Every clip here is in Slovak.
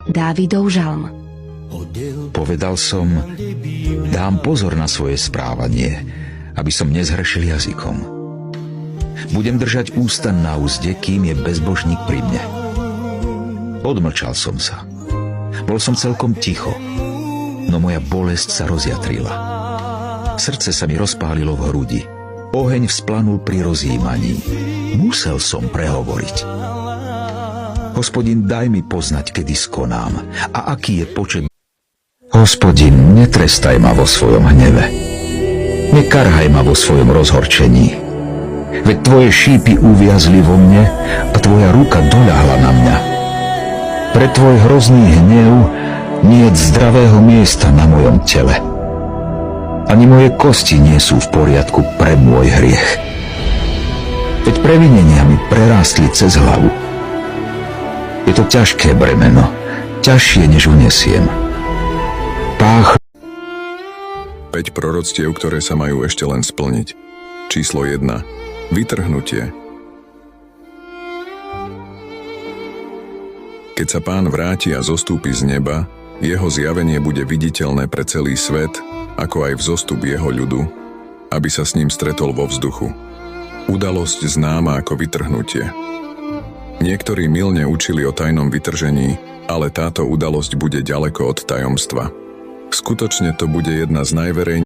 Dávidov žalm. Povedal som, dám pozor na svoje správanie, aby som nezhrešil jazykom. Budem držať ústa na úzde, kým je bezbožník pri mne. Odmlčal som sa. Bol som celkom ticho, no moja bolesť sa rozjatrila. Srdce sa mi rozpálilo v hrudi. Oheň vzplanul pri rozjímaní. Musel som prehovoriť. Hospodin, daj mi poznať, kedy skonám a aký je počet. Hospodin, netrestaj ma vo svojom hneve. Nekarhaj ma vo svojom rozhorčení. Veď tvoje šípy uviazli vo mne a tvoja ruka doľahla na mňa. Pre tvoj hrozný hnev niet zdravého miesta na mojom tele. Ani moje kosti nie sú v poriadku pre môj hriech. Veď previnenia mi prerástli cez hlavu. Je to ťažké bremeno, ťažšie než unesiem. Pách. 5 proroctiev, ktoré sa majú ešte len splniť. Číslo 1. Vytrhnutie. Keď sa Pán vráti a zostúpi z neba, jeho zjavenie bude viditeľné pre celý svet, ako aj vzostup jeho ľudu, aby sa s ním stretol vo vzduchu. Udalosť známa ako vytrhnutie. Niektorí mylne učili o tajnom vytržení, ale táto udalosť bude ďaleko od tajomstva. Skutočne to bude jedna z najverejnejších.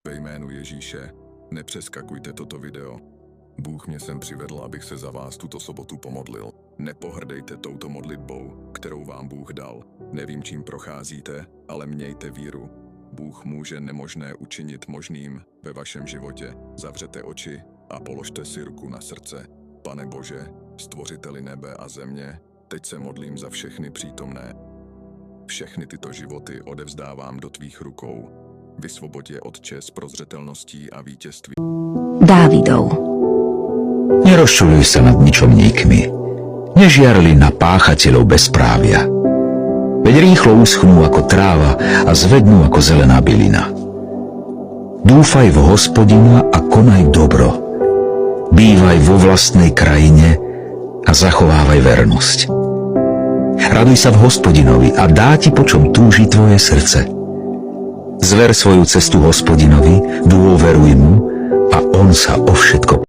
Ve jménu Ježíše, nepřeskakujte toto video. Bůh mě sem přivedl, abych se za vás tuto sobotu pomodlil. Nepohrdejte touto modlitbou, kterou vám Bůh dal. Nevím, čím procházíte, ale mějte víru. Bůh může nemožné učinit možným ve vašem životě. Zavřete oči a položte si ruku na srdce. Pane Bože, stvořiteli nebe a země, teď se modlím za všechny přítomné. Všechny tyto životy odevzdávám do tvých rukou. Vysvoboď je, Otče, z prozřetelností a vítězství. Dávidov. Nerozčuľuj sa nad ničomníkmi. Nežiarli na páchateľov bezprávia. Veď rýchlo uschnú ako tráva a zvednú ako zelená bylina. Dúfaj v Hospodina a konaj dobro. Bývaj vo vlastnej krajine a zachovávaj vernosť. Raduj sa v Hospodinovi a dá ti, po čom túži tvoje srdce. Zver svoju cestu Hospodinovi, dôveruj mu a on sa o všetko